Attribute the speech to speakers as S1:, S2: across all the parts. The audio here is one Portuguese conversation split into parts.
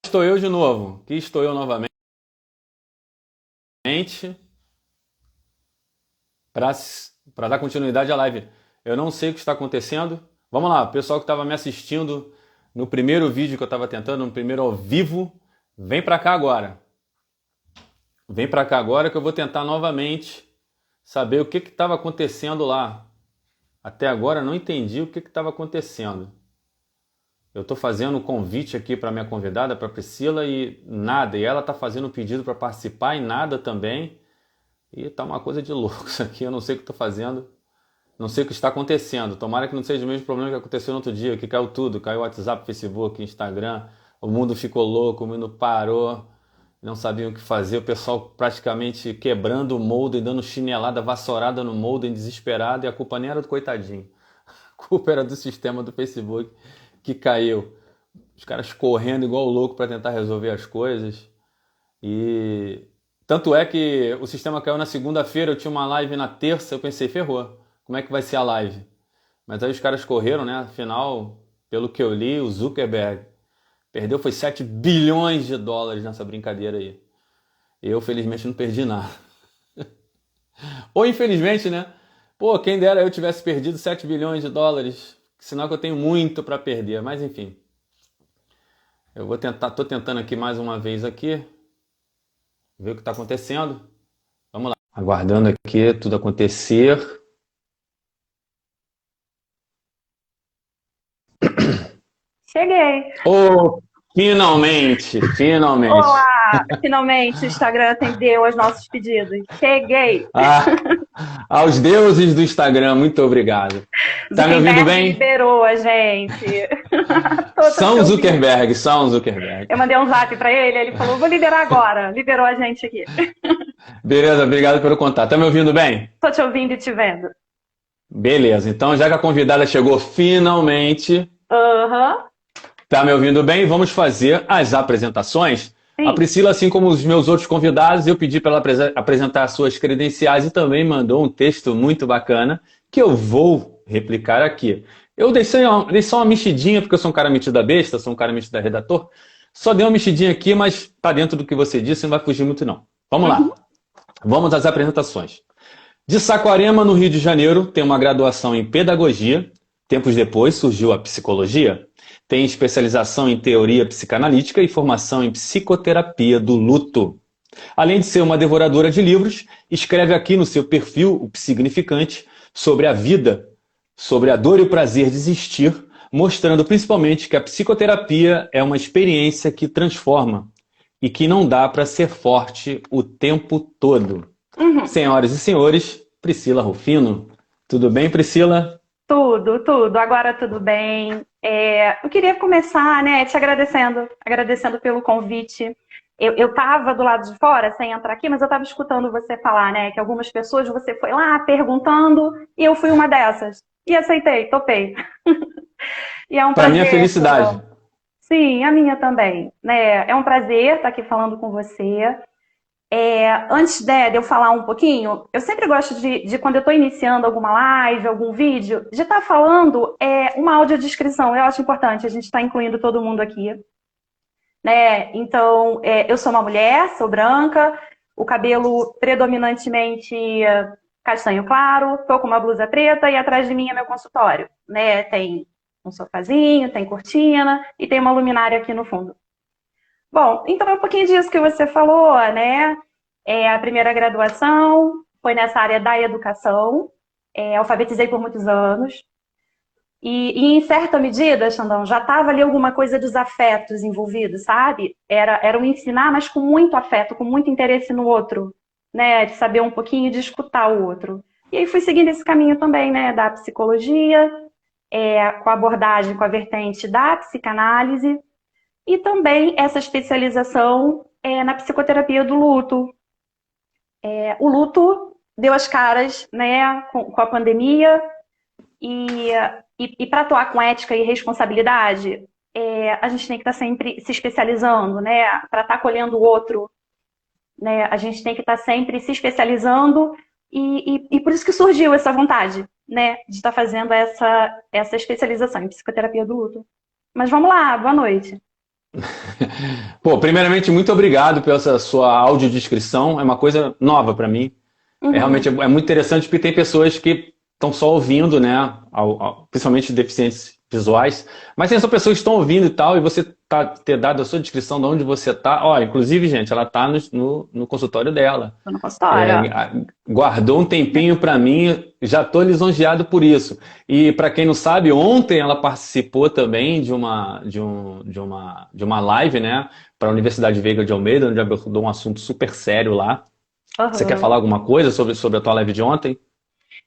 S1: estou eu de novo. Aqui estou eu novamente para dar continuidade à live. Eu não sei o que está acontecendo. Vamos lá, pessoal que estava me assistindo no primeiro vídeo que eu estava tentando, no primeiro ao vivo, vem para cá agora. Vem para cá agora que eu vou tentar novamente saber o que estava acontecendo lá. Até agora eu não entendi o que estava acontecendo. Eu estou fazendo um convite aqui para minha convidada, para Priscila, e nada. E ela está fazendo um pedido para participar e nada também. E tá uma coisa de louco isso aqui. Eu não sei o que estou fazendo. Não sei o que está acontecendo. Tomara que não seja o mesmo problema que aconteceu no outro dia, que caiu tudo. Caiu o WhatsApp, Facebook, Instagram. O mundo ficou louco, o mundo parou. Não sabiam o que fazer. O pessoal praticamente quebrando o modem, dando chinelada, vassourada no modem, desesperado. E a culpa nem era do coitadinho. A culpa era do sistema do Facebook que caiu. Os caras correndo igual louco para tentar resolver as coisas. E tanto é que o sistema caiu na segunda-feira, eu tinha uma live na terça, eu pensei, ferrou. Como é que vai ser a live? Mas aí os caras correram, né? Afinal, pelo que eu li, o Zuckerberg perdeu foi 7 bilhões de dólares nessa brincadeira aí. Eu, felizmente, não perdi nada. Ou infelizmente, né? Pô, quem dera eu tivesse perdido 7 bilhões de dólares. Sinal que eu tenho muito para perder. Mas enfim. Eu vou tentar, tô tentando aqui mais uma vez aqui. Ver o que está acontecendo. Vamos lá. Aguardando aqui tudo acontecer.
S2: Cheguei.
S1: Oh, finalmente, finalmente.
S2: Olá! Finalmente o Instagram atendeu aos nossos pedidos. Cheguei!
S1: Ah, aos deuses do Instagram, muito obrigado. Tá me ouvindo
S2: Zuckerberg
S1: bem?
S2: liberou a gente. Tô te
S1: São
S2: ouvindo.
S1: Zuckerberg, São Zuckerberg.
S2: Eu mandei um zap pra ele, ele falou: vou liberar agora. Liberou a gente aqui.
S1: Beleza, obrigado pelo contato. Tá me ouvindo bem?
S2: Tô te ouvindo e te vendo.
S1: Beleza, então já que a convidada chegou finalmente,
S2: Aham,
S1: tá me ouvindo bem? Vamos fazer as apresentações. A
S2: sim.
S1: Priscila, assim como os meus outros convidados, eu pedi para ela apresentar suas credenciais e também mandou um texto muito bacana que eu vou replicar aqui. Eu dei só uma mexidinha, porque eu sou um cara metido a besta, sou um cara metido a redator. Só dei uma mexidinha aqui, mas tá dentro do que você disse, não vai fugir muito não. Vamos
S2: Uhum.
S1: lá, vamos às apresentações. De Saquarema, no Rio de Janeiro, tem uma graduação em pedagogia. Tempos depois surgiu a psicologia. Tem especialização em teoria psicanalítica e formação em psicoterapia do luto. Além de ser uma devoradora de livros, escreve aqui no seu perfil, o Psignificante, sobre a vida, sobre a dor e o prazer de existir, mostrando principalmente que a psicoterapia é uma experiência que transforma e que não dá para ser forte o tempo todo.
S2: Uhum.
S1: Senhoras e senhores, Priscila Rufino. Tudo bem, Priscila?
S2: Tudo, tudo. Agora tudo bem. Eu queria começar, né, te agradecendo pelo convite. Eu tava do lado de fora, sem entrar aqui, mas eu tava escutando você falar, né, que algumas pessoas você foi lá perguntando e eu fui uma dessas. E aceitei, topei. E é um
S1: Para minha
S2: prazer,
S1: felicidade.
S2: Xandão. Sim, a minha também, né? É um prazer estar aqui falando com você. Antes, né, de eu falar um pouquinho, eu sempre gosto de quando eu estou iniciando alguma live, algum vídeo, de estar falando uma audiodescrição. Eu acho importante, a gente está incluindo todo mundo aqui, né? Então, eu sou uma mulher, sou branca, o cabelo predominantemente castanho claro, estou com uma blusa preta e atrás de mim é meu consultório, né? Tem um sofazinho, tem cortina e tem uma luminária aqui no fundo. Bom, então é um pouquinho disso que você falou, né? A primeira graduação foi nessa área da educação, alfabetizei por muitos anos, e em certa medida, Xandão, já estava ali alguma coisa dos afetos envolvidos, sabe? Era um ensinar, mas com muito afeto, com muito interesse no outro, né? De saber um pouquinho, de escutar o outro. E aí fui seguindo esse caminho também, né? Da psicologia, com a abordagem, com a vertente da psicanálise, e também essa especialização na psicoterapia do luto. O luto deu as caras, né, com a pandemia e, e para atuar com ética e responsabilidade, a gente tem que estar sempre se especializando, né, para estar acolhendo o outro, né, a gente tem que estar sempre se especializando e por isso que surgiu essa vontade, né, de estar fazendo essa especialização em psicoterapia do luto. Mas vamos lá, boa noite.
S1: Pô, primeiramente, muito obrigado pela essa sua audiodescrição. É uma coisa nova para mim. É
S2: Uhum.
S1: realmente muito interessante porque tem pessoas que estão só ouvindo, né? Principalmente deficientes visuais. Mas tem só pessoas que estão ouvindo e tal, e você ter dado a sua descrição de onde você tá. Ó, inclusive, gente, ela tá no consultório dela.
S2: Tô no consultório, ó.
S1: Guardou um tempinho para mim, já estou lisonjeado por isso. E para quem não sabe, ontem ela participou também de uma live, né, para a Universidade Veiga de Almeida, onde abordou um assunto super sério lá. Você quer
S2: Aham.
S1: falar alguma coisa sobre a tua live de ontem?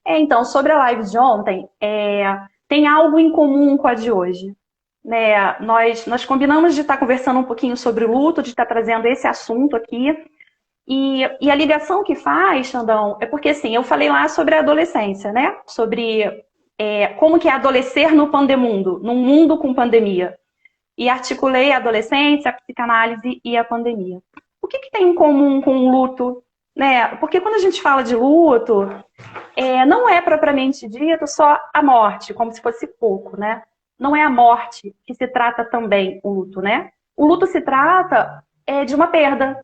S2: Então, sobre a live de ontem, tem algo em comum com a de hoje. Né? Nós combinamos de estar conversando um pouquinho sobre o luto, de estar trazendo esse assunto aqui. E a ligação que faz, Xandão, é porque assim, eu falei lá sobre a adolescência, né? Sobre como que é adolescer no pandemundo, num mundo com pandemia. E articulei a adolescência, a psicanálise e a pandemia. O que tem em comum com o luto? Né? Porque quando a gente fala de luto, não é propriamente dito só a morte, como se fosse pouco, né? Não é a morte que se trata também o luto, né? O luto se trata de uma perda,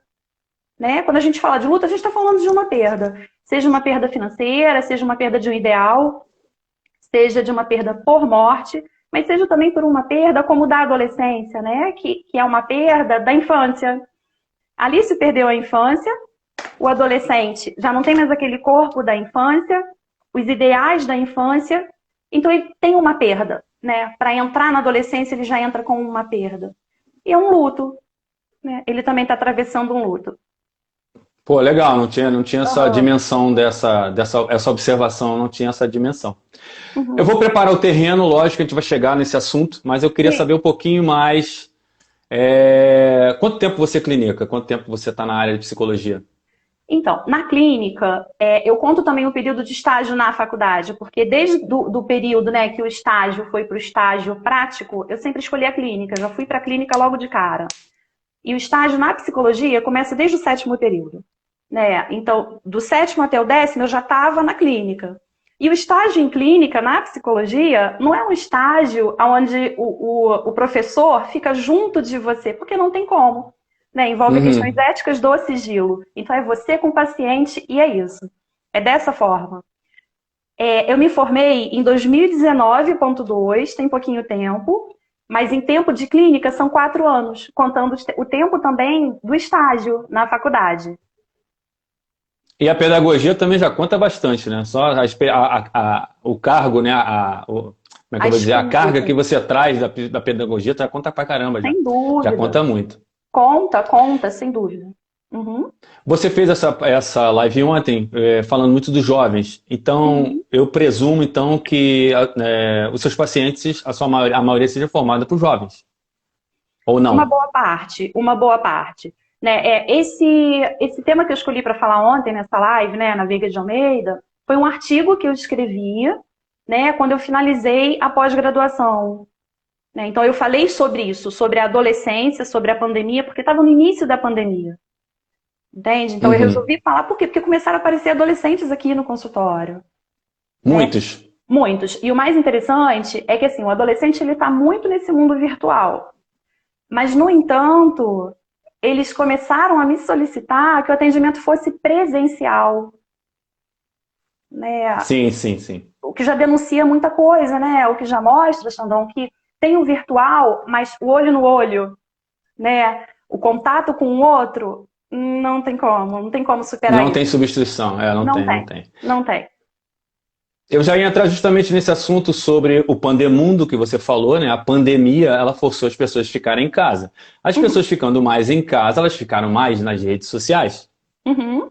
S2: né? Quando a gente fala de luto, a gente está falando de uma perda. Seja uma perda financeira, seja uma perda de um ideal, seja de uma perda por morte, mas seja também por uma perda como da adolescência, né? Que é uma perda da infância. Ali se perdeu a infância, o adolescente já não tem mais aquele corpo da infância, os ideais da infância, então ele tem uma perda, né? Para entrar na adolescência, ele já entra com uma perda. E é um luto, né? Ele também está atravessando um luto.
S1: Pô, legal, não tinha essa
S2: Uhum.
S1: dimensão essa observação, não tinha essa dimensão. Eu
S2: Uhum.
S1: vou preparar o terreno, lógico que a gente vai chegar nesse assunto, mas eu queria
S2: Sim.
S1: saber um pouquinho mais. Quanto tempo você clinica? Quanto tempo você está na área de psicologia?
S2: Então, na clínica, eu conto também o período de estágio na faculdade, porque desde do período, né, que o estágio foi para o estágio prático, eu sempre escolhi a clínica, já fui para a clínica logo de cara. E o estágio na psicologia começa desde o sétimo período, né? Então, do sétimo até o décimo, eu já estava na clínica. E o estágio em clínica, na psicologia, não é um estágio onde o professor fica junto de você, porque não tem como. Né? Envolve questões
S1: Uhum.
S2: éticas do sigilo. Então, é você com o paciente e é isso. É dessa forma. Eu me formei em 2019,2, tem pouquinho tempo, mas em tempo de clínica são 4 anos, contando o tempo também do estágio na faculdade.
S1: E a pedagogia também já conta bastante, né? Só o cargo, né? Como é que
S2: A
S1: eu vou dizer? A carga
S2: escuta,
S1: que você traz da pedagogia já conta pra caramba já.
S2: sem
S1: Já
S2: dúvida.
S1: conta muito.
S2: Conta, sem dúvida. Uhum,
S1: Você fez essa live ontem, falando muito dos jovens. Então,
S2: uhum.
S1: eu presumo então que os seus pacientes, a maioria seja formada por jovens. Ou
S2: Uma
S1: não?
S2: boa parte, uma boa parte. Né, esse tema que eu escolhi para falar ontem nessa live, né, na Veiga de Almeida, foi um artigo que eu escrevia, né, quando eu finalizei a pós-graduação. Né? Então eu falei sobre isso, sobre a adolescência, sobre a pandemia, porque estava no início da pandemia. Entende? Então eu
S1: Uhum.
S2: resolvi falar por quê? Porque começaram a aparecer adolescentes aqui no consultório. Né?
S1: Muitos.
S2: Muitos. E o mais interessante é que assim, o adolescente ele está muito nesse mundo virtual. Mas, no entanto, eles começaram a me solicitar que o atendimento fosse presencial, né?
S1: Sim, sim, sim.
S2: O que já denuncia muita coisa, né? O que já mostra, Xandão, que tem o virtual, mas o olho no olho, né? O contato com o outro, não tem como superar
S1: Não
S2: isso.
S1: tem substituição. Não
S2: Não
S1: tem, não
S2: tem,
S1: tem.
S2: não tem.
S1: Eu já ia entrar justamente nesse assunto sobre o pandemundo que você falou, né? A pandemia, ela forçou as pessoas a ficarem em casa. As
S2: Uhum,
S1: pessoas ficando mais em casa, elas ficaram mais nas redes sociais.
S2: uhum,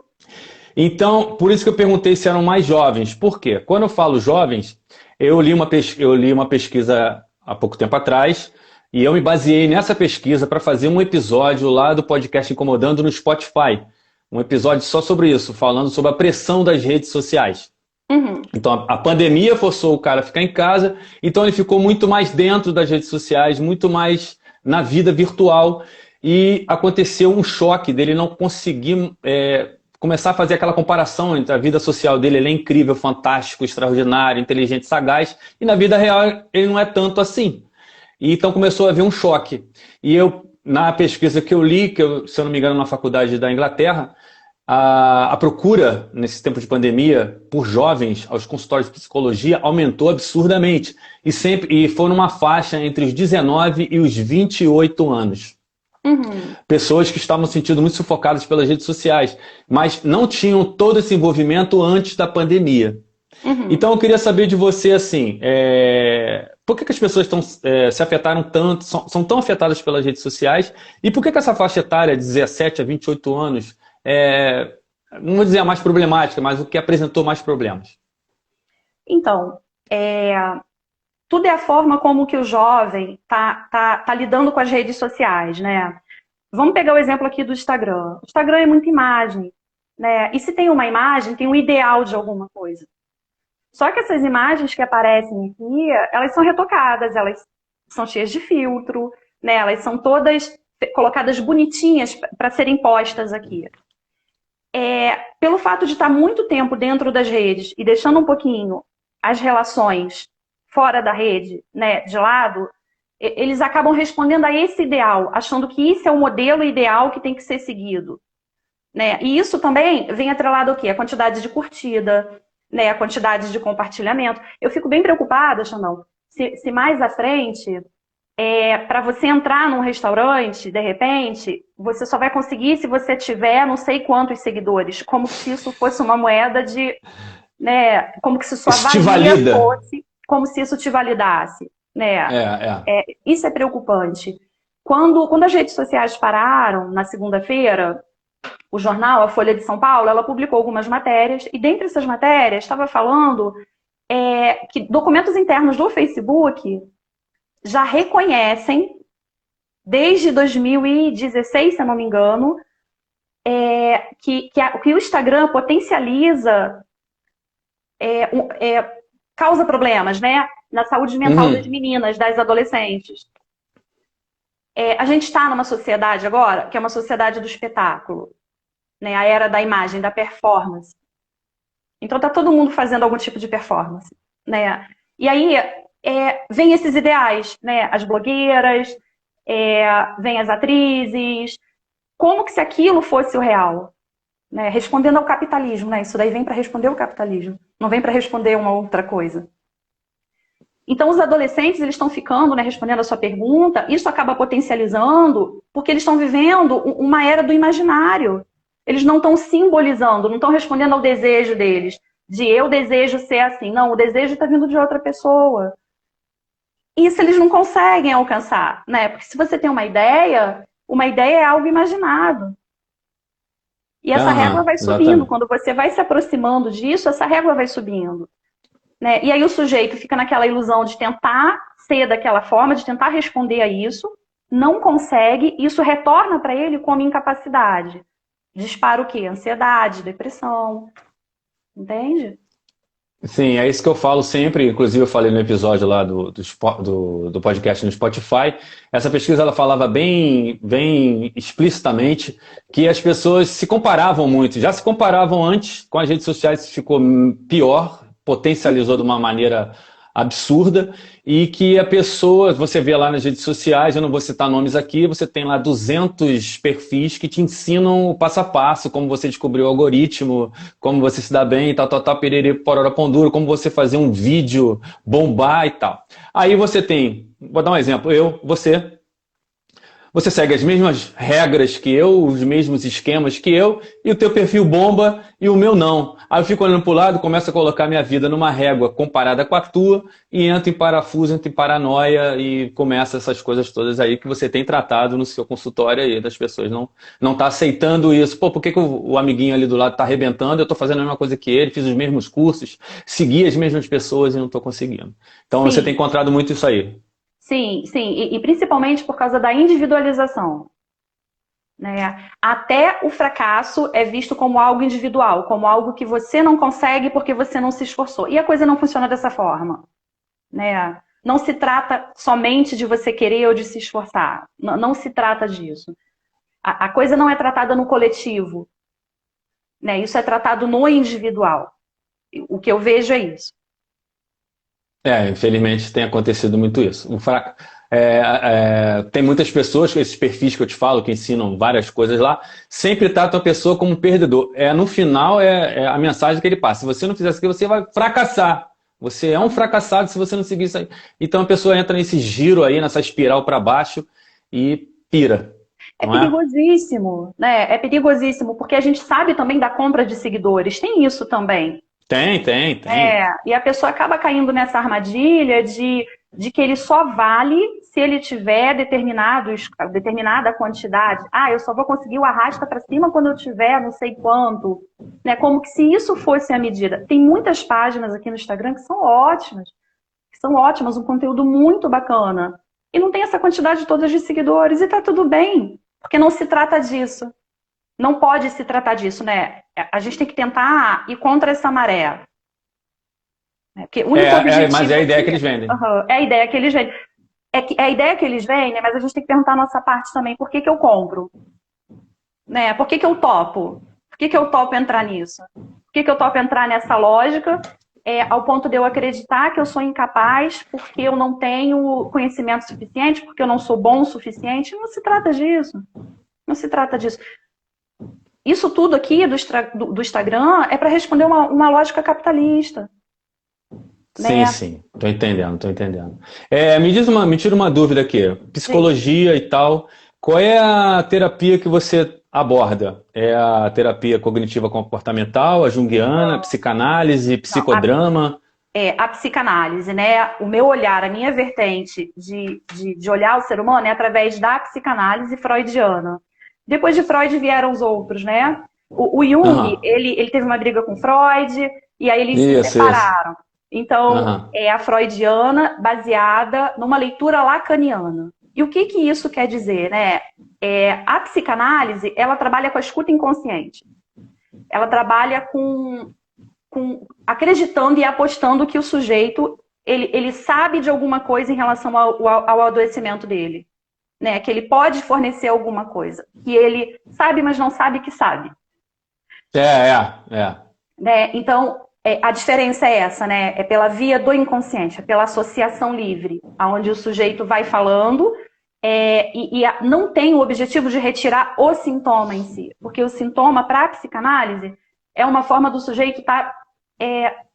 S1: Então, por isso que eu perguntei se eram mais jovens. Por quê? Quando eu falo jovens, eu li uma pesquisa há pouco tempo atrás e eu me baseei nessa pesquisa para fazer um episódio lá do podcast Incomodando no Spotify. Um episódio só sobre isso, falando sobre a pressão das redes sociais.
S2: uhum.
S1: Então, a pandemia forçou o cara a ficar em casa, então ele ficou muito mais dentro das redes sociais, muito mais na vida virtual, e aconteceu um choque dele não conseguir começar a fazer aquela comparação entre a vida social dele, ele é incrível, fantástico, extraordinário, inteligente, sagaz, e na vida real ele não é tanto assim. E então começou a haver um choque. E eu na pesquisa que eu li, se eu não me engano, na faculdade da Inglaterra, a procura, nesse tempo de pandemia, por jovens aos consultórios de psicologia aumentou absurdamente. E foi numa faixa entre os 19 e os 28 anos. Pessoas que estavam se sentindo muito sufocadas pelas redes sociais, mas não tinham todo esse envolvimento antes da pandemia. Então eu queria saber de você, assim, por que as pessoas se afetaram tanto, são tão afetadas pelas redes sociais, e por que essa faixa etária de 17 a 28 anos não vou dizer a mais problemática, mas o que apresentou mais problemas?
S2: Então, tudo é a forma como que o jovem tá lidando com as redes sociais, né? Vamos pegar o exemplo aqui do Instagram. O Instagram é muita imagem, né? E se tem uma imagem, tem um ideal de alguma coisa. Só que essas imagens que aparecem aqui, elas são retocadas, elas são cheias de filtro, né? Elas são todas colocadas bonitinhas para serem postas aqui. Pelo fato de estar muito tempo dentro das redes e deixando um pouquinho as relações fora da rede, né, de lado, eles acabam respondendo a esse ideal, achando que isso é o modelo ideal que tem que ser seguido, né? E isso também vem atrelado ao quê? A quantidade de curtida, né, a quantidade de compartilhamento. Eu fico bem preocupada, Xandão, se mais à frente, para você entrar num restaurante, de repente, você só vai conseguir se você tiver não sei quantos seguidores, como se isso fosse uma moeda de, né, como se sua valia fosse, como se isso te validasse, né? Isso é preocupante. Quando as redes sociais pararam, na segunda-feira, o jornal, a Folha de São Paulo, ela publicou algumas matérias, e dentre essas matérias estava falando que documentos internos do Facebook já reconhecem, desde 2016, se eu não me engano, que o Instagram potencializa, causa problemas, né, na saúde mental das meninas, das adolescentes. A gente está numa sociedade agora, que é uma sociedade do espetáculo, né, a era da imagem, da performance. Então tá todo mundo fazendo algum tipo de performance, né? E aí vem esses ideais, né? As blogueiras, vem as atrizes, como que se aquilo fosse o real, né? Respondendo ao capitalismo, né? Isso daí vem para responder ao capitalismo, não vem para responder uma outra coisa. Então os adolescentes, eles estão ficando, né, respondendo a sua pergunta, isso acaba potencializando, porque eles estão vivendo uma era do imaginário. Eles não estão simbolizando, não estão respondendo ao desejo deles, de eu desejo ser assim. Não, o desejo está vindo de outra pessoa. Isso eles não conseguem alcançar, né? Porque se você tem uma ideia é algo imaginado. E essa régua vai subindo. Exatamente. Quando você vai se aproximando disso, essa régua vai subindo, né? E aí o sujeito fica naquela ilusão de tentar ser daquela forma, de tentar responder a isso, não consegue, isso retorna para ele como incapacidade. Dispara o quê? Ansiedade, depressão. Entende?
S1: Sim, é isso que eu falo sempre. Inclusive eu falei no episódio lá do podcast no Spotify. Essa pesquisa ela falava bem explicitamente que as pessoas se comparavam muito. Já se comparavam antes, com as redes sociais ficou pior, potencializou de uma maneira absurda, e que a pessoa, você vê lá nas redes sociais, eu não vou citar nomes aqui, você tem lá 200 perfis que te ensinam o passo a passo, como você descobrir o algoritmo, como você se dá bem, piriri, porora, pão duro, como você fazer um vídeo bombar e tal. Aí você tem, vou dar um exemplo, você segue as mesmas regras que eu, os mesmos esquemas que eu, e o teu perfil bomba e o meu não. Aí eu fico olhando para o lado, começo a colocar minha vida numa régua comparada com a tua, e entro em parafuso, entro em paranoia, e começa essas coisas todas aí que você tem tratado no seu consultório aí, das pessoas não tá aceitando isso. Pô, por que o amiguinho ali do lado tá arrebentando? Eu tô fazendo a mesma coisa que ele, fiz os mesmos cursos, segui as mesmas pessoas e não tô conseguindo. Então Sim. Você tem encontrado muito isso aí.
S2: Sim, sim, e principalmente por causa da individualização, né? Até o fracasso é visto como algo individual, como algo que você não consegue porque você não se esforçou. E a coisa não funciona dessa forma, né? Não se trata somente de você querer ou de se esforçar. Não se trata disso. A coisa não é tratada no coletivo, né? Isso é tratado no individual. O que eu vejo é isso.
S1: Infelizmente tem acontecido muito isso. Tem muitas pessoas, esses perfis que eu te falo, que ensinam várias coisas lá, sempre tratam a pessoa como perdedor. No final, é a mensagem que ele passa. Se você não fizer isso aqui, você vai fracassar. Você é um fracassado se você não seguir isso aí. Então a pessoa entra nesse giro aí, nessa espiral para baixo e pira.
S2: É
S1: Não é?
S2: perigosíssimo, né? É perigosíssimo, porque a gente sabe também da compra de seguidores. Tem isso também.
S1: Tem.
S2: E a pessoa acaba caindo nessa armadilha de que ele só vale se ele tiver determinada quantidade. Ah, eu só vou conseguir o arrasta para cima quando eu tiver não sei quanto. Né? Como que se isso fosse a medida. Tem muitas páginas aqui no Instagram que são ótimas, um conteúdo muito bacana. E não tem essa quantidade toda de seguidores, e tá tudo bem, porque não se trata disso. Não pode se tratar disso, né? A gente tem que tentar ir contra essa maré. Porque o único objetivo
S1: mas é a ideia que eles vendem.
S2: É a ideia que eles vendem. É a ideia que eles vendem, mas a gente tem que perguntar a nossa parte também. Por que eu compro? Né? Por que eu topo? Por que eu topo entrar nisso? Por que eu topo entrar nessa lógica ao ponto de eu acreditar que eu sou incapaz porque eu não tenho conhecimento suficiente, porque eu não sou bom o suficiente? Não se trata disso. Não se trata disso. Isso tudo aqui do Instagram é para responder uma lógica capitalista.
S1: Sim,
S2: Né?
S1: sim. Tô entendendo. Me tira uma dúvida aqui. Psicologia e tal. Qual é a terapia que você aborda? É a terapia cognitiva comportamental, a junguiana, a psicanálise, psicodrama?
S2: A psicanálise, né? O meu olhar, a minha vertente de olhar o ser humano é através da psicanálise freudiana. Depois de Freud vieram os outros, né? O Jung, ele teve uma briga com Freud, e aí eles se separaram. Isso. Então, é a freudiana baseada numa leitura lacaniana. E o que isso quer dizer, né? A psicanálise, ela trabalha com a escuta inconsciente. Ela trabalha com acreditando e apostando que o sujeito, ele sabe de alguma coisa em relação ao adoecimento dele. Né? Que ele pode fornecer alguma coisa. Que ele sabe, mas não sabe que sabe. Né? Então, a diferença é essa, né? É pela via do inconsciente, é pela associação livre, onde o sujeito vai falando e não tem o objetivo de retirar o sintoma em si. Porque o sintoma, para a psicanálise, é uma forma do sujeito estar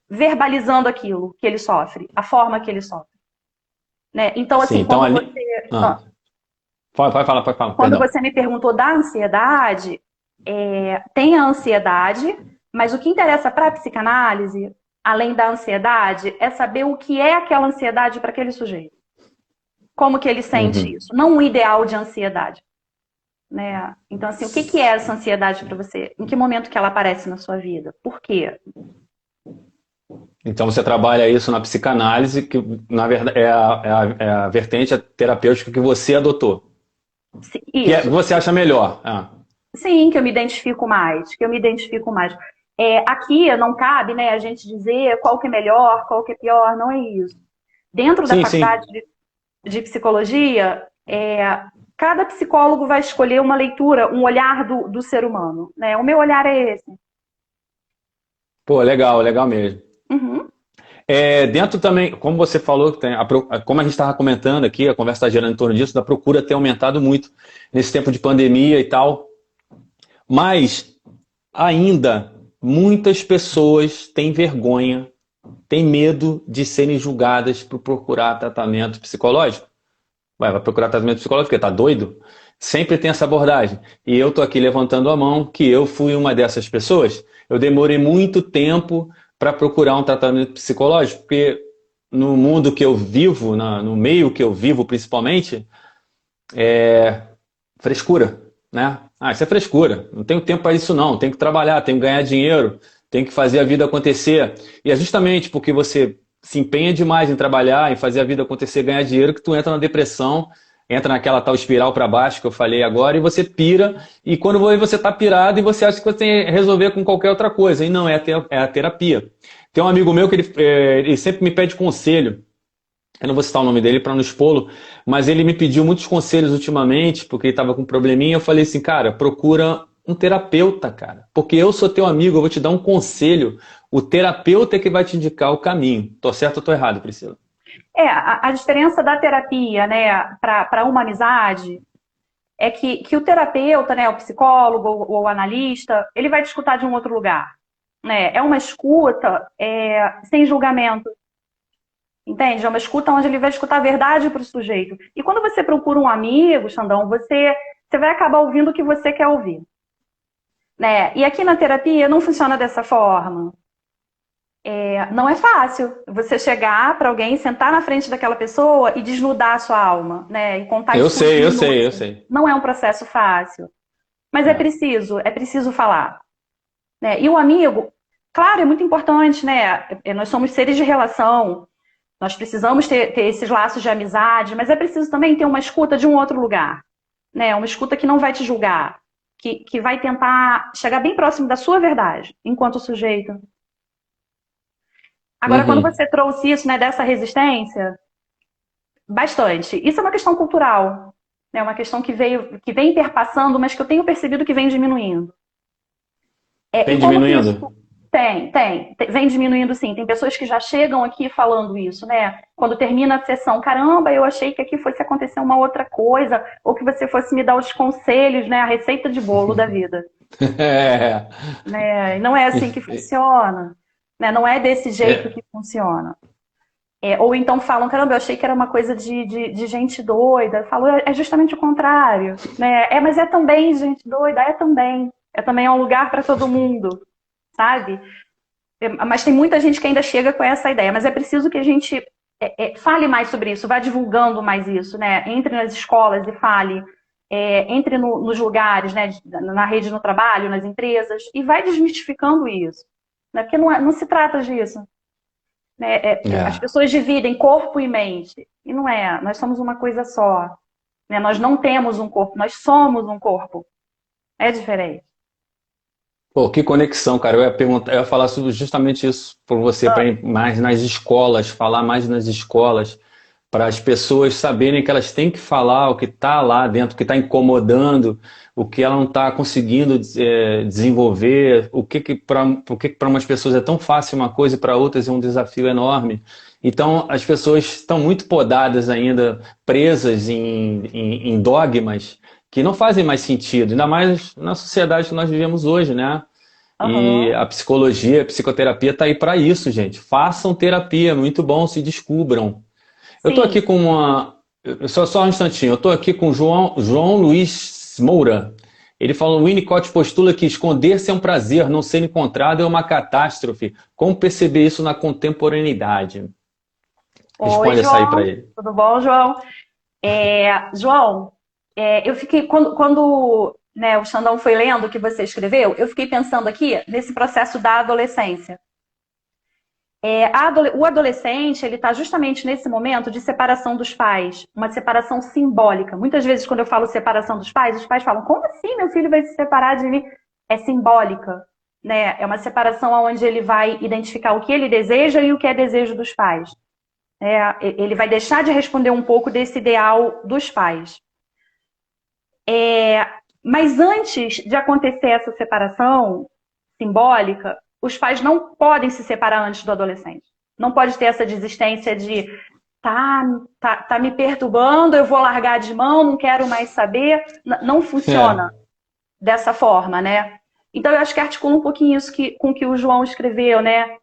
S2: verbalizando aquilo que ele sofre, a forma que ele sofre. Né? Então, assim,
S1: sim, então,
S2: quando
S1: ali...
S2: você...
S1: Pode falar.
S2: Quando você me perguntou da ansiedade, tem a ansiedade, mas o que interessa para a psicanálise, além da ansiedade, é saber o que é aquela ansiedade para aquele sujeito. Como que ele sente isso. Não um ideal de ansiedade. Né? Então, assim, o que é essa ansiedade para você? Em que momento que ela aparece na sua vida? Por quê?
S1: Então você trabalha isso na psicanálise, que na verdade é a vertente terapêutica que você adotou.
S2: Isso.
S1: Que você acha melhor.
S2: Sim, que eu me identifico mais. Aqui não cabe, né, a gente dizer qual que é melhor, qual que é pior, não é isso. Dentro da faculdade de psicologia, cada psicólogo vai escolher uma leitura, um olhar do ser humano. Né? O meu olhar é esse.
S1: Pô, legal mesmo. Dentro também, como você falou, como a gente estava comentando aqui, a conversa está girando em torno disso, da procura ter aumentado muito nesse tempo de pandemia e tal. Mas ainda muitas pessoas têm vergonha, têm medo de serem julgadas por procurar tratamento psicológico. Vai procurar tratamento psicológico porque tá doido? Sempre tem essa abordagem. E eu tô aqui levantando a mão que eu fui uma dessas pessoas. Eu demorei muito tempo para procurar um tratamento psicológico, porque no mundo que eu vivo, no meio que eu vivo principalmente, é frescura, né? Isso é frescura, não tenho tempo para isso não, tenho que trabalhar, tenho que ganhar dinheiro, tenho que fazer a vida acontecer. E é justamente porque você se empenha demais em trabalhar, em fazer a vida acontecer, ganhar dinheiro, que tu entra na depressão, entra naquela tal espiral para baixo que eu falei agora, e você pira, e quando você está pirado e você acha que você tem que resolver com qualquer outra coisa, e não, é a terapia. Tem um amigo meu que ele sempre me pede conselho, eu não vou citar o nome dele para não expô-lo, mas ele me pediu muitos conselhos ultimamente, porque ele estava com um probleminha, eu falei assim, cara, procura um terapeuta, cara, porque eu sou teu amigo, eu vou te dar um conselho, o terapeuta é que vai te indicar o caminho. Tô certo ou tô errado, Priscila?
S2: A diferença da terapia, né, para uma amizade é que o terapeuta, né, o psicólogo ou o analista, ele vai te escutar de um outro lugar, né? É uma escuta sem julgamento, entende? É uma escuta onde ele vai escutar a verdade para o sujeito. E quando você procura um amigo, Xandão, você vai acabar ouvindo o que você quer ouvir, né? E aqui na terapia não funciona dessa forma. Não é fácil você chegar para alguém, sentar na frente daquela pessoa e desnudar a sua alma, né? E contar
S1: Eu
S2: isso tudo
S1: sei,
S2: em
S1: eu sei, eu
S2: minutos.
S1: sei.
S2: Não é um processo fácil, mas
S1: É.
S2: é preciso falar, né? E o amigo, claro, é muito importante, né? Nós somos seres de relação, nós precisamos ter esses laços de amizade, mas é preciso também ter uma escuta de um outro lugar, né? Uma escuta que não vai te julgar, que vai tentar chegar bem próximo da sua verdade, enquanto sujeito. Agora, quando
S1: Uhum.
S2: você trouxe isso, né, dessa resistência, bastante. Isso é uma questão cultural, né? Uma questão que vem perpassando, mas que eu tenho percebido que vem diminuindo. E
S1: Tem
S2: como que
S1: diminuindo?
S2: isso vem diminuindo sim. Tem pessoas que já chegam aqui falando isso, né? Quando termina a sessão, caramba, eu achei que aqui fosse acontecer uma outra coisa, ou que você fosse me dar os conselhos, né? A receita de bolo da vida,
S1: É.
S2: né? E não é assim que funciona, né? Não é desse jeito
S1: É.
S2: que funciona. Ou então falam, caramba, eu achei que era uma coisa de gente doida. Eu falo, é justamente o contrário, né? Mas é também gente doida, é também. É também um lugar para todo mundo, sabe? Mas tem muita gente que ainda chega com essa ideia. Mas é preciso que a gente fale mais sobre isso, vá divulgando mais isso, né? Entre nas escolas e fale. Entre nos lugares, né? Na rede, no trabalho, nas empresas. E vai desmistificando isso, né? Porque não se trata disso, né? As
S1: É.
S2: pessoas dividem corpo e mente. E não é. Nós somos uma coisa só, né? Nós não temos um corpo, nós somos um corpo. É diferente.
S1: Pô, que conexão, cara. Eu ia perguntar, eu ia falar justamente isso por você, para ir mais nas escolas, falar mais nas escolas, para as pessoas saberem que elas têm que falar o que está lá dentro, o que está incomodando, o que ela não está conseguindo desenvolver, o que para umas pessoas é tão fácil uma coisa e para outras é um desafio enorme. Então, as pessoas estão muito podadas ainda, presas em dogmas que não fazem mais sentido, ainda mais na sociedade que nós vivemos hoje, né? E
S2: Aham.
S1: a psicologia, a psicoterapia está aí para isso, gente. Façam terapia, muito bom, se descubram. Eu estou aqui
S2: Sim.
S1: com uma. Só um instantinho, eu estou aqui com o João Luiz Moura. Ele fala: o Winnicott postula que esconder-se é um prazer, não ser encontrado é uma catástrofe. Como perceber isso na contemporaneidade?
S2: Oi,
S1: Responde essa aí para
S2: João.
S1: ele.
S2: Tudo bom, João? João, eu fiquei, quando né, o Xandão foi lendo o que você escreveu, eu fiquei pensando aqui nesse processo da adolescência. O adolescente, ele está justamente nesse momento de separação dos pais, uma separação simbólica. Muitas vezes, quando eu falo separação dos pais, os pais falam, como assim meu filho vai se separar de mim? É simbólica, né? É uma separação onde ele vai identificar o que ele deseja e o que é desejo dos pais. Ele vai deixar de responder um pouco desse ideal dos pais. Mas antes de acontecer essa separação simbólica, os pais não podem se separar antes do adolescente. Não pode ter essa desistência de tá me perturbando, eu vou largar de mão, não quero mais saber. Não
S1: É.
S2: funciona dessa forma, né? Então eu acho que articula um pouquinho isso com o que o João escreveu, né?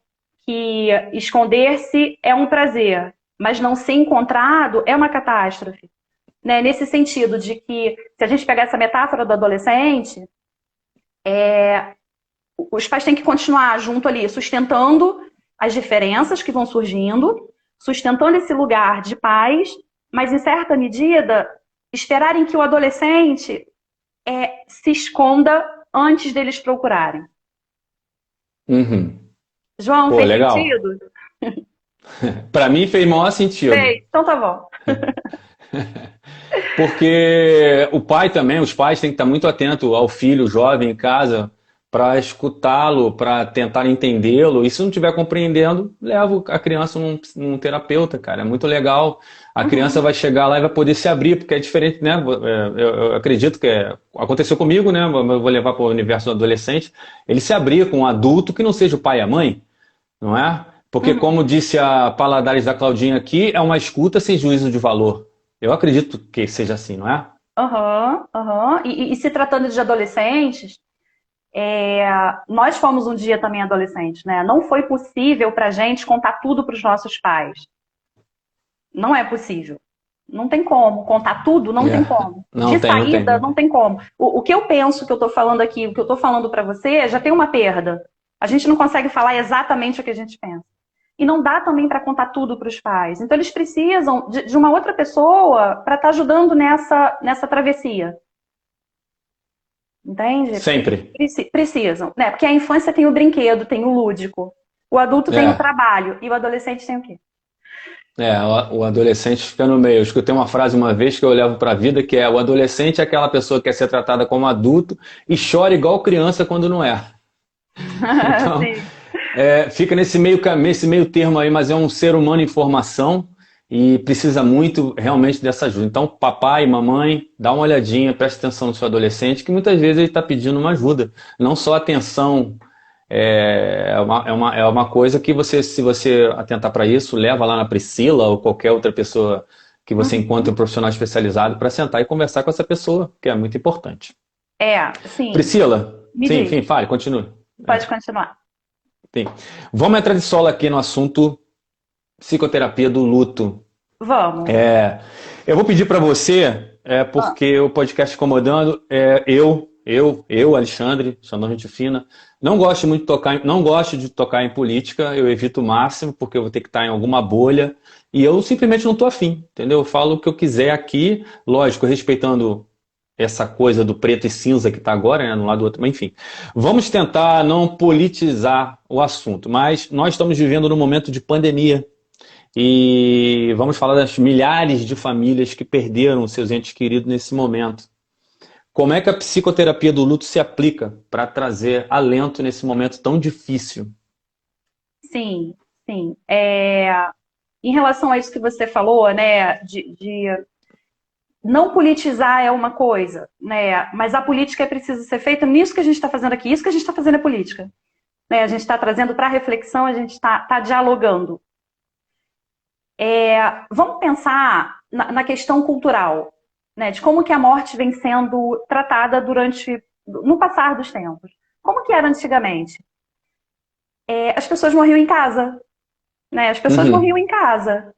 S2: Que esconder-se é um prazer, mas não ser encontrado é uma catástrofe. Né? Nesse sentido de que, se a gente pegar essa metáfora do adolescente, os pais têm que continuar junto ali, sustentando as diferenças que vão surgindo, sustentando esse lugar de paz, mas, em certa medida, esperarem que o adolescente se esconda antes deles procurarem.
S1: Uhum.
S2: João,
S1: Pô,
S2: fez
S1: legal.
S2: sentido?
S1: Para mim fez maior sentido.
S2: Fez. Então tá bom.
S1: Porque o pai também, os pais têm que estar muito atento ao filho jovem em casa para escutá-lo, para tentar entendeu-lo. E se não estiver compreendendo, leva a criança num terapeuta, cara. É muito legal. A criança
S2: Uhum.
S1: vai chegar lá e vai poder se abrir, porque é diferente, né? Eu acredito que aconteceu comigo, né? Eu vou levar para o universo do adolescente. Ele se abrir com um adulto que não seja o pai e a mãe, não é? Porque, como disse a Paladares da Claudinha aqui, é uma escuta sem juízo de valor. Eu acredito que seja assim, não é?
S2: Aham, aham. E se tratando de adolescentes, nós fomos um dia também adolescentes, né? Não foi possível pra gente contar tudo para os nossos pais. Não é possível. Não tem como. Contar tudo, não tem como.
S1: Não
S2: De
S1: tem, não tem,
S2: saída,
S1: não
S2: não
S1: tem.
S2: tem como. O que eu penso que eu tô falando aqui, o que eu tô falando para você, já tem uma perda. A gente não consegue falar exatamente o que a gente pensa. E não dá também para contar tudo para os pais. Então eles precisam de uma outra pessoa para estar ajudando nessa travessia. Entende?
S1: Sempre.
S2: Precisam, né? Porque a infância tem o brinquedo, tem o lúdico. O adulto tem o
S1: É.
S2: trabalho. E o adolescente tem o quê?
S1: O adolescente fica no meio. Eu escutei uma frase uma vez que eu levo para a vida, que é: o adolescente é aquela pessoa que quer ser tratada como adulto e chora igual criança quando não é. Então,
S2: Sim.
S1: fica nesse meio termo aí, mas é um ser humano em formação e precisa muito realmente dessa ajuda. Então, papai, mamãe, dá uma olhadinha, preste atenção no seu adolescente, que muitas vezes ele está pedindo uma ajuda, não só atenção. É uma coisa que você, se você atentar para isso, leva lá na Priscila ou qualquer outra pessoa que você encontre um
S2: Uhum.
S1: profissional especializado para sentar e conversar com essa pessoa, que é muito importante.
S2: Sim.
S1: Priscila,
S2: Me
S1: sim,
S2: diz.
S1: enfim, fale, continue.
S2: Pode continuar.
S1: Sim. Vamos entrar de solo aqui no assunto psicoterapia do luto.
S2: Vamos.
S1: Eu vou pedir para você,
S2: Ah,
S1: porque o podcast Incomodando, Alexandre, Xandão Gente Fina, não gosto de tocar em política, eu evito o máximo, porque eu vou ter que estar em alguma bolha, e eu simplesmente não estou afim, entendeu? Eu falo o que eu quiser aqui, lógico, respeitando essa coisa do preto e cinza que está agora, né, no lado do outro, mas enfim. Vamos tentar não politizar o assunto, mas nós estamos vivendo num momento de pandemia, e vamos falar das milhares de famílias que perderam seus entes queridos nesse momento. Como é que a psicoterapia do luto se aplica para trazer alento nesse momento tão difícil?
S2: sim, sim. Em relação a isso que você falou, né, de não politizar é uma coisa, né, mas a política é preciso ser feita nisso que a gente está fazendo aqui. Isso que a gente está fazendo é política. Né? A gente está trazendo para reflexão, a gente está dialogando. Vamos pensar na questão cultural, né, de como que a morte vem sendo tratada no passar dos tempos. Como que era antigamente? As pessoas morriam em casa, né? As pessoas morriam
S1: Uhum.
S2: em casa.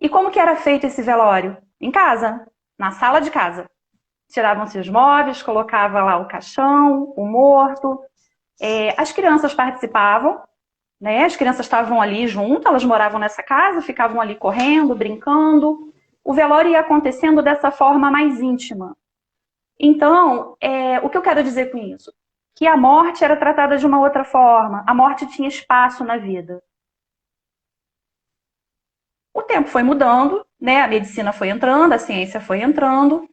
S2: E como que era feito esse velório? Em casa, na sala de casa. Tiravam-se os móveis, colocava lá o caixão, o morto. As crianças participavam, né? As crianças estavam ali junto, elas moravam nessa casa, ficavam ali correndo, brincando. O velório ia acontecendo dessa forma mais íntima. Então, o que eu quero dizer com isso? Que a morte era tratada de uma outra forma. A morte tinha espaço na vida. O tempo foi mudando, né? A medicina foi entrando, a ciência foi entrando,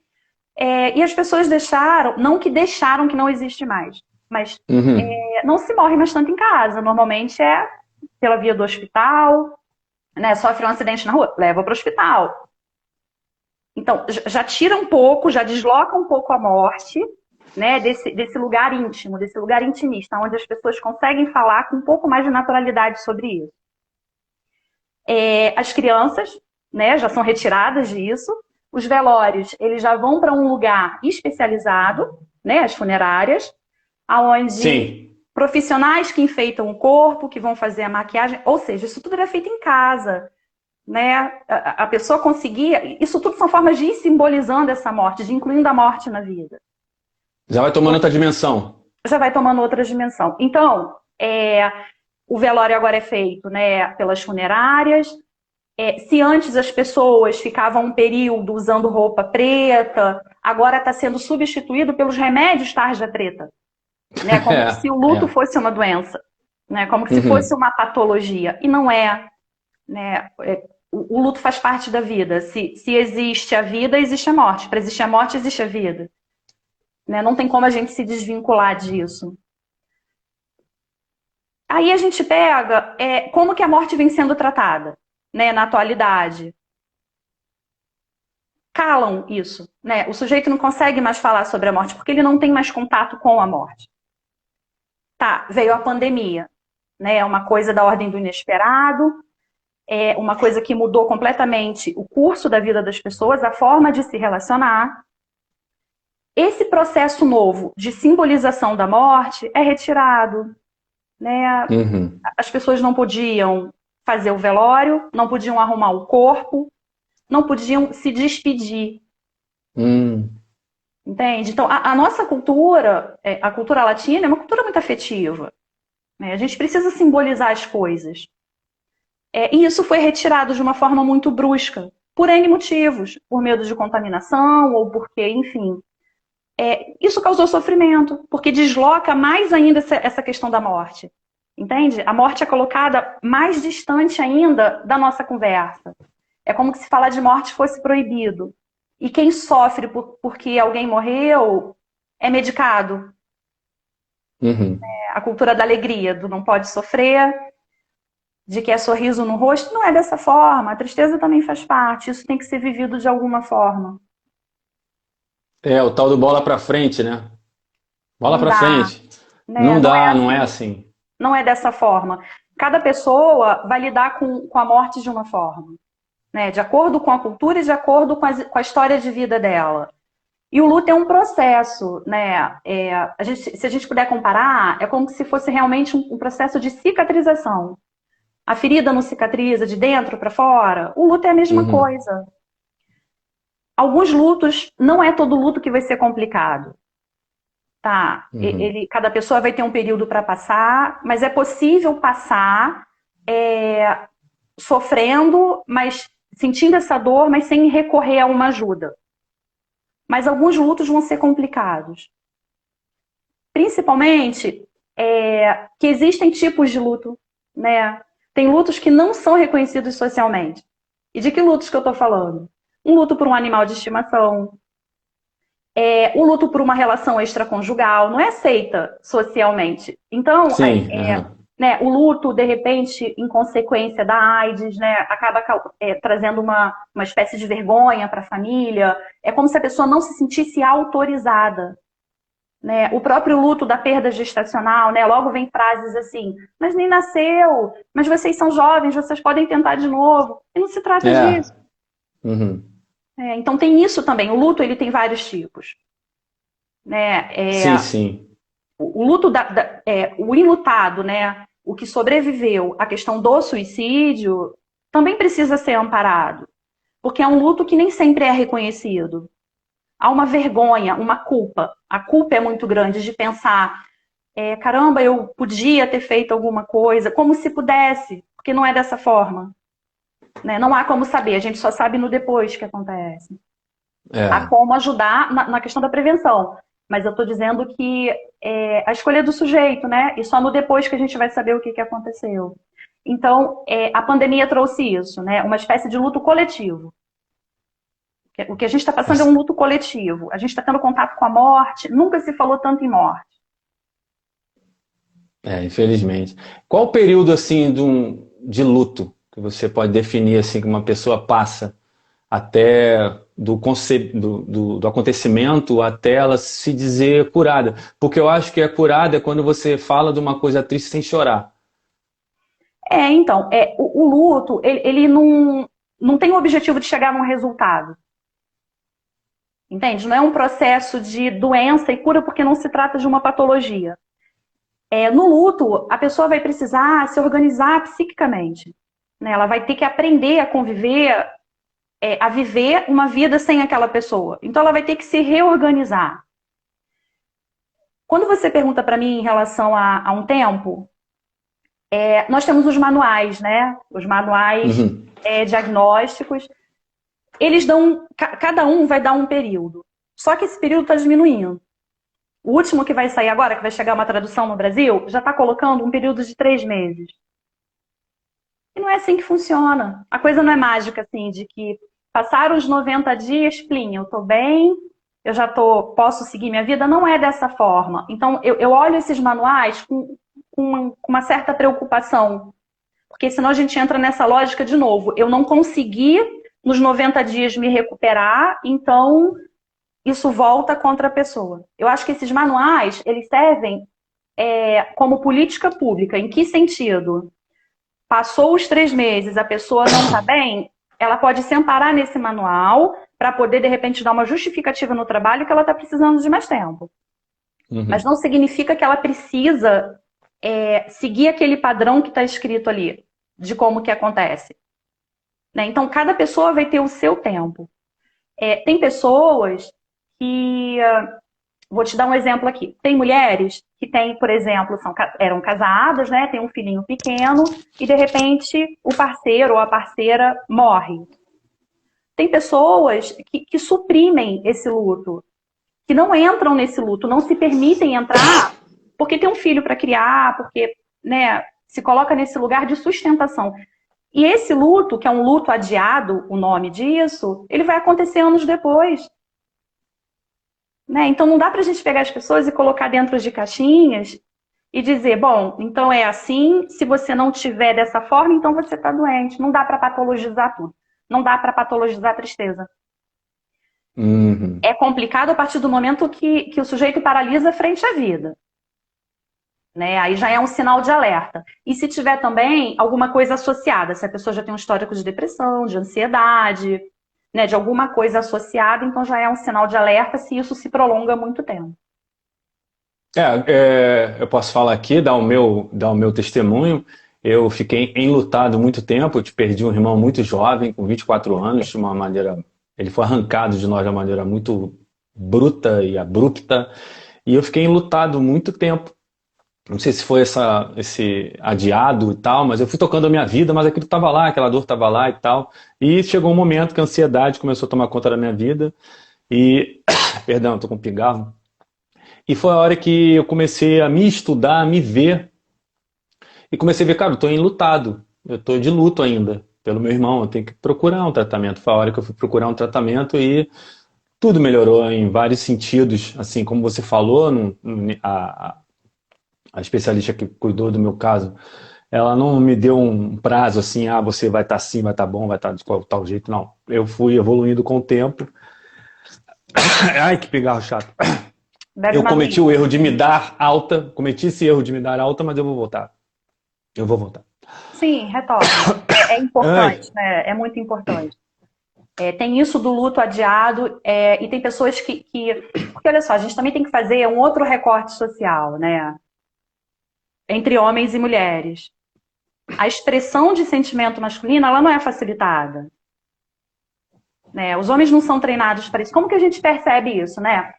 S2: e as pessoas deixaram, não que deixaram que não existe mais, mas
S1: Uhum.
S2: não se morre mais tanto em casa. Normalmente é pela via do hospital, né? Sofre um acidente na rua, leva para o hospital. Então, já tira um pouco, já desloca um pouco a morte, né? Desse lugar íntimo, desse lugar intimista, onde as pessoas conseguem falar com um pouco mais de naturalidade sobre isso. As crianças, né, já são retiradas disso. Os velórios, eles já vão para um lugar especializado, né, as funerárias, aonde
S1: Sim.
S2: profissionais que enfeitam o corpo, que vão fazer a maquiagem, ou seja, isso tudo era feito em casa, né? A pessoa conseguia, isso tudo são formas de ir simbolizando essa morte, de incluindo a morte na vida.
S1: Já vai tomando outra dimensão.
S2: Já vai tomando outra dimensão. Então, o velório agora é feito, né, pelas funerárias. Se antes as pessoas ficavam um período usando roupa preta, agora está sendo substituído pelos remédios tarja preta, né? Como se o luto
S1: É.
S2: fosse uma doença, né? Como se fosse
S1: Uhum.
S2: uma patologia. E não é, né? O luto faz parte da vida. Se existe a vida, existe a morte. Para existir a morte, existe a vida. Né? Não tem como a gente se desvincular disso. Aí a gente pega como que a morte vem sendo tratada, né, na atualidade. Calam isso, né? O sujeito não consegue mais falar sobre a morte porque ele não tem mais contato com a morte. Tá, veio a pandemia, né? É uma coisa da ordem do inesperado, é uma coisa que mudou completamente o curso da vida das pessoas, a forma de se relacionar. Esse processo novo de simbolização da morte é retirado, né?
S1: Uhum.
S2: As pessoas não podiam fazer o velório, não podiam arrumar o corpo, não podiam se despedir, entende? Então, a nossa cultura, a cultura latina, é uma cultura muito afetiva, né? A gente precisa simbolizar as coisas. E isso foi retirado de uma forma muito brusca, por N motivos, por medo de contaminação ou porque, enfim. Isso causou sofrimento, porque desloca mais ainda essa questão da morte. Entende? A morte é colocada mais distante ainda da nossa conversa. É como se falar de morte fosse proibido. E quem sofre porque alguém morreu é medicado.
S1: Uhum.
S2: A cultura da alegria, do não pode sofrer, de que é sorriso no rosto, não é dessa forma. A tristeza também faz parte. Isso tem que ser vivido de alguma forma.
S1: O tal do bola pra frente, né? Bola
S2: Não
S1: pra
S2: dá,
S1: frente.
S2: né?
S1: Não
S2: Não é
S1: dá, não é
S2: assim.
S1: assim.
S2: Não é dessa forma. Cada pessoa vai lidar com a morte de uma forma, né? De acordo com a cultura e de acordo com a história de vida dela. E o luto é um processo, né? Se a gente puder comparar, é como se fosse realmente um processo de cicatrização. A ferida não cicatriza de dentro para fora. O luto é a mesma
S1: Uhum.
S2: coisa. Alguns lutos, não é todo luto que vai ser complicado. Tá,
S1: Uhum.
S2: cada pessoa vai ter um período para passar, mas é possível passar sofrendo, mas sentindo essa dor, mas sem recorrer a uma ajuda. Mas alguns lutos vão ser complicados. Principalmente que existem tipos de luto, né? Tem lutos que não são reconhecidos socialmente. E de que lutos que eu estou falando? Um luto por um animal de estimação, o luto por uma relação extraconjugal não é aceita socialmente. Então,
S1: Sim, aham.
S2: né, o luto, de repente, em consequência da AIDS, né, acaba trazendo uma espécie de vergonha para a família. É como se a pessoa não se sentisse autorizada. Né? O próprio luto da perda gestacional, né, logo vem frases assim, mas nem nasceu, mas vocês são jovens, vocês podem tentar de novo. E não se trata
S1: É.
S2: disso.
S1: Uhum.
S2: Então tem isso também. O luto ele tem vários tipos. Né?
S1: Sim, sim.
S2: O luto o enlutado, né? O que sobreviveu à questão do suicídio, também precisa ser amparado. Porque é um luto que nem sempre é reconhecido. Há uma vergonha, uma culpa. A culpa é muito grande de pensar, caramba, eu podia ter feito alguma coisa, como se pudesse, porque não é dessa forma. Né? Não há como saber, a gente só sabe no depois que acontece. Há
S1: É.
S2: como ajudar na questão da prevenção. Mas eu estou dizendo que a escolha do sujeito, né? E só no depois que a gente vai saber o que aconteceu. Então, a pandemia trouxe isso, né? Uma espécie de luto coletivo. O que a gente está passando é um luto coletivo. A gente está tendo contato com a morte. Nunca se falou tanto em morte.
S1: Infelizmente. Qual o período assim de luto que você pode definir assim que uma pessoa passa até do acontecimento até ela se dizer curada? Porque eu acho que a curada é quando você fala de uma coisa triste sem chorar.
S2: Então, o luto, ele não tem o objetivo de chegar num resultado. Entende? Não é um processo de doença e cura porque não se trata de uma patologia. No luto, a pessoa vai precisar se organizar psiquicamente. Né? Ela vai ter que aprender a conviver, a viver uma vida sem aquela pessoa. Então, ela vai ter que se reorganizar. Quando você pergunta para mim em relação a um tempo, nós temos os manuais, né? Os manuais
S1: Uhum.
S2: diagnósticos. Eles dão, cada um vai dar um período. Só que esse período está diminuindo. O último que vai sair agora, que vai chegar uma tradução no Brasil, já está colocando um período de 3 meses. E não é assim que funciona. A coisa não é mágica, assim, de que passaram os 90 dias, plim, eu estou bem, eu já posso seguir minha vida. Não é dessa forma. Então, eu olho esses manuais com uma certa preocupação. Porque senão a gente entra nessa lógica de novo. Eu não consegui, nos 90 dias, me recuperar, então isso volta contra a pessoa. Eu acho que esses manuais, eles servem como política pública. Em que sentido? Passou os 3 meses, a pessoa não está bem, ela pode se amparar nesse manual para poder, de repente, dar uma justificativa no trabalho que ela está precisando de mais tempo. Mas não significa que ela precisa seguir aquele padrão que está escrito ali, de como que acontece. Né? Então, cada pessoa vai ter o seu tempo. Tem pessoas que... vou te dar um exemplo aqui. Tem mulheres que têm, por exemplo, eram casadas, né? Tem um filhinho pequeno e, de repente, o parceiro ou a parceira morre. Tem pessoas que suprimem esse luto, que não entram nesse luto, não se permitem entrar porque tem um filho para criar, porque, né, se coloca nesse lugar de sustentação. E esse luto, que é um luto adiado, o nome disso, ele vai acontecer anos depois. Né? Então não dá para a gente pegar as pessoas e colocar dentro de caixinhas e dizer, bom, então é assim, se você não tiver dessa forma, então você está doente. Não dá para patologizar tudo. Não dá para patologizar a tristeza. É complicado a partir do momento que o sujeito paralisa frente à vida. Né? Aí já é um sinal de alerta. E se tiver também alguma coisa associada, se a pessoa já tem um histórico de depressão, de ansiedade, né, de alguma coisa associada, então já é um sinal de alerta se isso se prolonga muito tempo.
S1: Eu posso falar aqui, dar o meu testemunho. Eu fiquei enlutado muito tempo, eu perdi um irmão muito jovem, com 24 anos, de uma maneira... Ele foi arrancado de nós de uma maneira muito bruta e abrupta, e eu fiquei enlutado muito tempo. Não sei se foi esse adiado e tal, mas eu fui tocando a minha vida, mas aquilo estava lá, aquela dor estava lá e tal. E chegou um momento que a ansiedade começou a tomar conta da minha vida. E, perdão, estou com pigarro. E foi a hora que eu comecei a me estudar, a me ver. E comecei a ver, cara, eu estou enlutado. Eu estou de luto ainda pelo meu irmão. Eu tenho que procurar um tratamento. Foi a hora que eu fui procurar um tratamento e tudo melhorou em vários sentidos. Assim, como você falou, a especialista que cuidou do meu caso, ela não me deu um prazo assim, você vai estar assim, vai estar bom, vai estar de tal jeito, não. Eu fui evoluindo com o tempo. Ai, que pigarro chato. Eu cometi o erro de me dar alta, cometi esse erro de me dar alta, mas eu vou voltar. Eu vou voltar.
S2: Sim, retorna. É importante, né? É muito importante. Tem isso do luto adiado, e tem pessoas que... Porque, olha só, a gente também tem que fazer um outro recorte social, né? Entre homens e mulheres. A expressão de sentimento masculino, ela não é facilitada. Né? Os homens não são treinados para isso. Como que a gente percebe isso, né?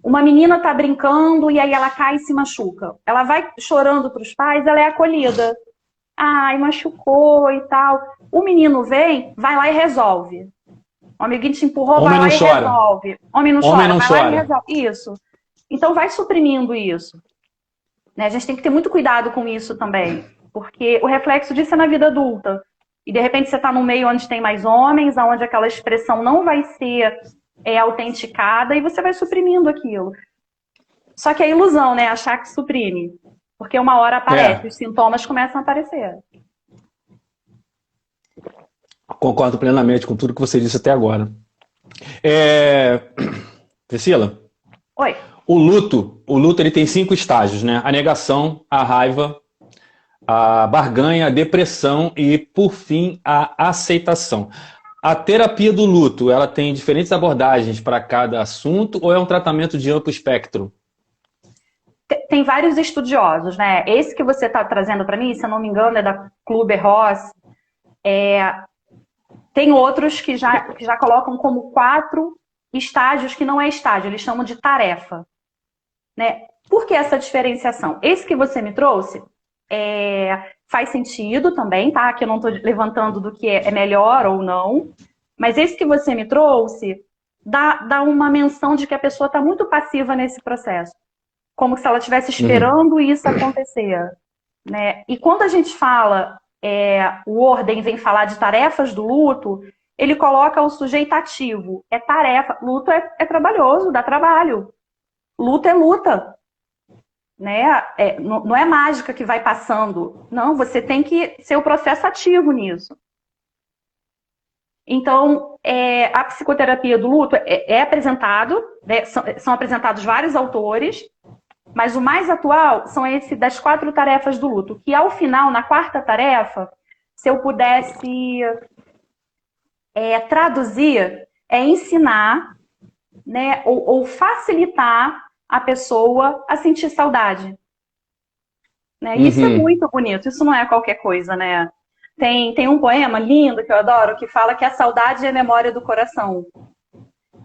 S2: Uma menina está brincando e aí ela cai e se machuca. Ela vai chorando para os pais, ela é acolhida. Ai, machucou e tal. O menino vem, vai lá e resolve. O amiguinho te empurrou, vai lá e resolve. Homem não chora, vai lá e resolve. Isso. Então vai suprimindo isso. Né? A gente tem que ter muito cuidado com isso também. Porque o reflexo disso é na vida adulta. E de repente você está num meio onde tem mais homens, onde aquela expressão não vai ser autenticada e você vai suprimindo aquilo. Só que é ilusão, né? Achar que suprime. Porque uma hora aparece, os sintomas começam a aparecer.
S1: Concordo plenamente com tudo que você disse até agora. Priscila?
S2: Oi.
S1: O luto ele tem 5 estágios, né? A negação, a raiva, a barganha, a depressão e, por fim, a aceitação. A terapia do luto, ela tem diferentes abordagens para cada assunto ou é um tratamento de amplo espectro?
S2: Tem vários estudiosos, né? Esse que você está trazendo para mim, se eu não me engano, é da Kluber-Ross. Tem outros que já colocam como 4 estágios que não é estágio, eles chamam de tarefa. Né? Por que essa diferenciação? Esse que você me trouxe faz sentido também, tá? Que eu não estou levantando do que é melhor ou não. Mas esse que você me trouxe dá uma menção de que a pessoa está muito passiva nesse processo. Como se ela estivesse esperando isso acontecer. Né? E quando a gente fala, o Worden vem falar de tarefas do luto, ele coloca o sujeito ativo. É tarefa. Luto é trabalhoso, dá trabalho. Luta é luta. Né? Não é mágica que vai passando. Não, você tem que ser o processo ativo nisso. Então, a psicoterapia do luto é apresentado, né? São apresentados vários autores, Mas o mais atual são esse das 4 tarefas do luto, que ao final, na 4ª tarefa, se eu pudesse traduzir, é ensinar, né, ou facilitar a pessoa a sentir saudade. Né? Isso é
S1: Uhum.
S2: muito bonito, isso não é qualquer coisa, né? Tem um poema lindo que eu adoro, que fala que a saudade é memória do coração.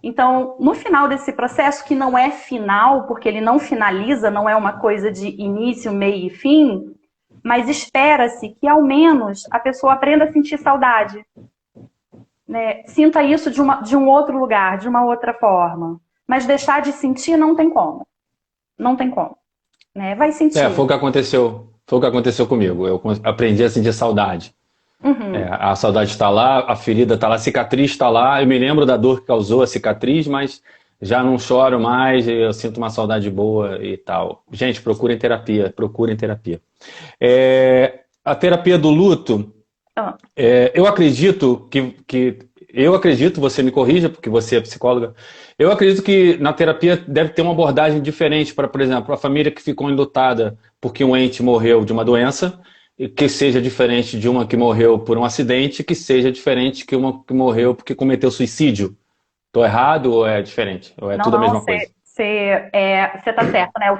S2: Então, no final desse processo, que não é final, porque ele não finaliza, não é uma coisa de início, meio e fim, mas espera-se que ao menos a pessoa aprenda a sentir saudade. Né? Sinta isso de um outro lugar, de uma outra forma. Mas deixar de sentir não tem como. Não tem como. Né? Vai sentir.
S1: Foi o que aconteceu. Foi o que aconteceu comigo. Eu aprendi a sentir saudade.
S2: Uhum.
S1: A saudade está lá, a ferida está lá, a cicatriz está lá. Eu me lembro da dor que causou a cicatriz, mas já não choro mais, eu sinto uma saudade boa e tal. Gente, procurem terapia, procurem terapia. A terapia do luto,
S2: Ah,
S1: eu acredito eu acredito, você me corrija, porque você é psicóloga, eu acredito que na terapia deve ter uma abordagem diferente para, por exemplo, a família que ficou enlutada porque um ente morreu de uma doença, e que seja diferente de uma que morreu por um acidente, que seja diferente que uma que morreu porque cometeu suicídio. Estou errado ou é diferente? Ou é
S2: não,
S1: tudo a
S2: não,
S1: mesma
S2: você
S1: coisa?
S2: está certo, né? O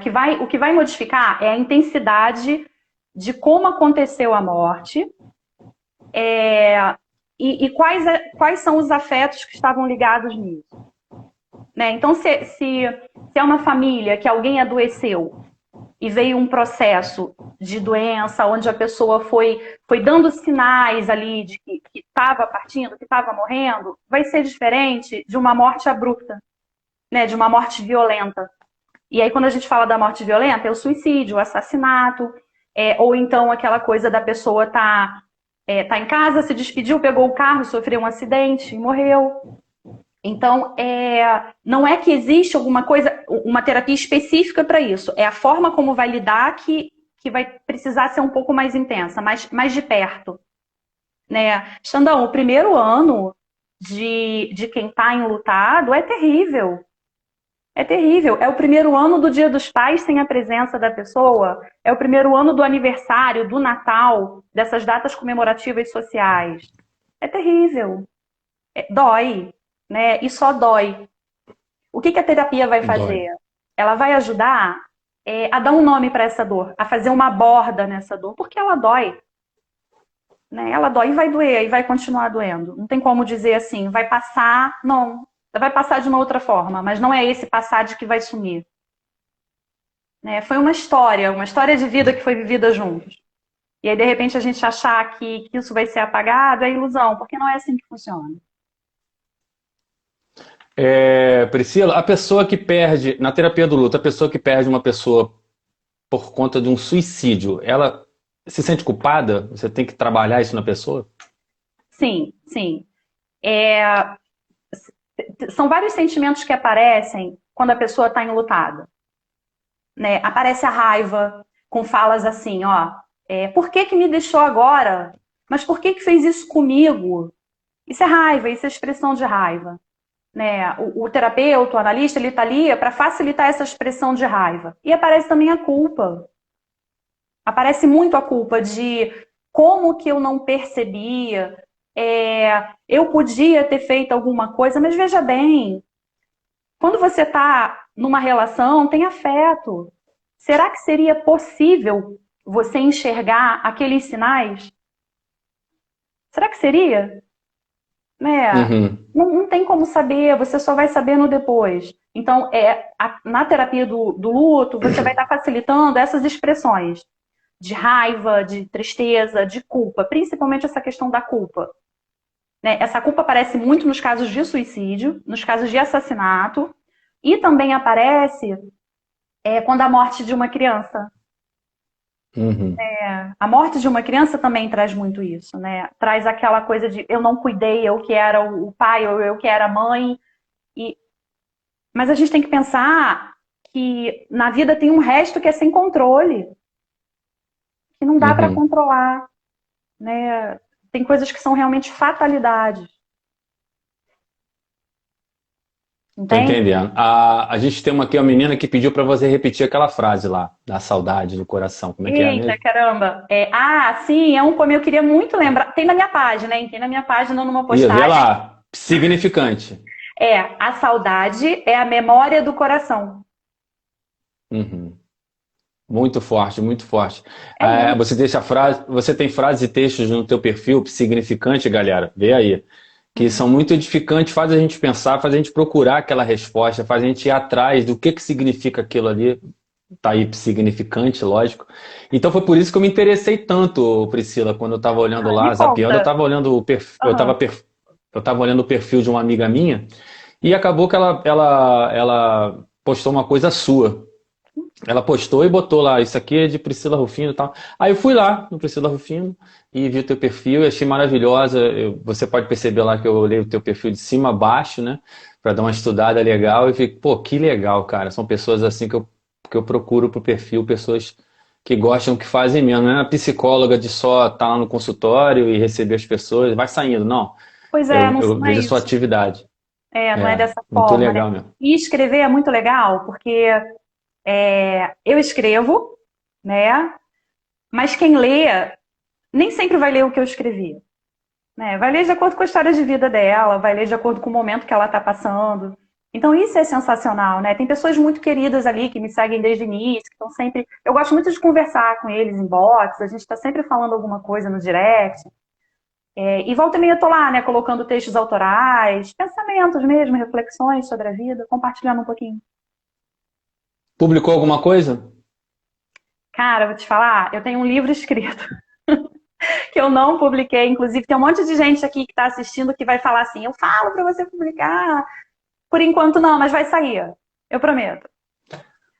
S2: que vai modificar é a intensidade de como aconteceu a morte, e quais são os afetos que estavam ligados nisso. Né? Então, se é uma família que alguém adoeceu e veio um processo de doença onde a pessoa foi dando sinais ali de que estava partindo, que estava morrendo, vai ser diferente de uma morte abrupta, né? De uma morte violenta. E aí, quando a gente fala da morte violenta, é o suicídio, o assassinato, ou então aquela coisa da pessoa tá em casa, se despediu, pegou o carro, sofreu um acidente e morreu. Então, não é que existe alguma coisa, uma terapia específica para isso. É a forma como vai lidar que vai precisar ser um pouco mais intensa, mais de perto. Né? Xandão, o primeiro ano de quem está enlutado é terrível. É terrível. É o primeiro ano do Dia dos Pais sem a presença da pessoa. É o primeiro ano do aniversário, do Natal, dessas datas comemorativas sociais. É terrível. Dói, né? E só dói. O que a terapia vai
S1: Dói.
S2: fazer? Ela vai ajudar a dar um nome para essa dor, a fazer uma borda nessa dor, porque ela dói. Né? Ela dói e vai doer, e vai continuar doendo. Não tem como dizer assim, vai passar, não. Vai passar de uma outra forma, mas não é esse passar de que vai sumir. Né? Foi uma história de vida que foi vivida juntos. E aí, de repente, a gente achar que isso vai ser apagado é ilusão, porque não é assim que funciona.
S1: Priscila, a pessoa que perde, na terapia do luto, a pessoa que perde uma pessoa por conta de um suicídio, ela se sente culpada? Você tem que trabalhar isso na pessoa?
S2: Sim, sim. São vários sentimentos que aparecem quando a pessoa está enlutada. Né? Aparece a raiva, com falas assim, ó, por que me deixou agora? Mas por que fez isso comigo? Isso é raiva, isso é expressão de raiva. Né? O terapeuta, o analista, ele está ali para facilitar essa expressão de raiva. E aparece também a culpa. Aparece muito a culpa de como que eu não percebia, eu podia ter feito alguma coisa, mas veja bem, quando você está numa relação, tem afeto. Será que seria possível você enxergar aqueles sinais? Será que seria? Né?
S1: Uhum.
S2: Não tem como saber, você só vai saber no depois. Então, na terapia do luto, você vai estar facilitando essas expressões de raiva, de tristeza, de culpa, principalmente essa questão da culpa. Né? Essa culpa aparece muito nos casos de suicídio, nos casos de assassinato, e também aparece quando a morte de uma criança.
S1: Uhum.
S2: A morte de uma criança também traz muito isso, né? Traz aquela coisa de eu não cuidei, eu que era o pai ou eu que era a mãe. E... Mas a gente tem que pensar que na vida tem um resto que é sem controle, que não dá para
S1: Uhum.
S2: controlar, né? Tem coisas que são realmente fatalidades.
S1: Tô
S2: Entende?
S1: entendendo. A gente tem aqui uma menina que pediu para você repetir aquela frase lá, da saudade do coração. Como é que é
S2: Eita,
S1: mesmo?
S2: caramba. Sim, é um como eu queria muito lembrar. Tem na minha página, hein? Tem na minha página numa
S1: Ia vê
S2: postagem.
S1: lá, significante.
S2: A saudade é a memória do coração.
S1: Uhum. Muito forte, muito forte.
S2: É isso.
S1: Você deixa frase, você tem frases e textos no teu perfil significante, galera. Vê aí, que são muito edificantes, faz a gente pensar, faz a gente procurar aquela resposta, faz a gente ir atrás do que significa aquilo ali. Tá aí significante, lógico. Então foi por isso que eu me interessei tanto, Priscila, quando eu estava olhando
S2: Me
S1: lá, zapeando, eu
S2: conta.
S1: estava olhando o perfil,
S2: Aham.
S1: eu tava olhando o perfil de uma amiga minha e acabou que ela postou uma coisa sua. Ela postou e botou lá, isso aqui é de Priscila Rufino e tal. Aí eu fui lá no Priscila Rufino e vi o teu perfil e achei maravilhosa. Você pode perceber lá que eu olhei o teu perfil de cima a baixo, né? Pra dar uma estudada legal e fiquei, pô, que legal, cara. São pessoas assim que eu procuro pro perfil, pessoas que gostam, que fazem mesmo. Não é uma psicóloga de só estar lá no consultório e receber as pessoas, vai saindo. Não,
S2: Pois é,
S1: eu
S2: não é
S1: vejo a sua
S2: isso.
S1: atividade.
S2: Não é
S1: É,
S2: dessa
S1: muito
S2: forma, né?
S1: legal mesmo.
S2: E escrever é muito legal, porque eu escrevo, né? Mas quem lê nem sempre vai ler o que eu escrevi, né? Vai ler de acordo com a história de vida dela, vai ler de acordo com o momento que ela está passando. Então isso é sensacional, né? Tem pessoas muito queridas ali que me seguem desde o início, que estão sempre. Eu gosto muito de conversar com eles em box, a gente está sempre falando alguma coisa no direct. E volta e meia eu tô lá, né, colocando textos autorais, pensamentos mesmo, reflexões sobre a vida, compartilhando um pouquinho.
S1: Publicou alguma coisa?
S2: Cara, vou te falar, eu tenho um livro escrito que eu não publiquei, inclusive tem um monte de gente aqui que está assistindo que vai falar assim, eu falo para você publicar. Por enquanto não, mas vai sair. Eu prometo.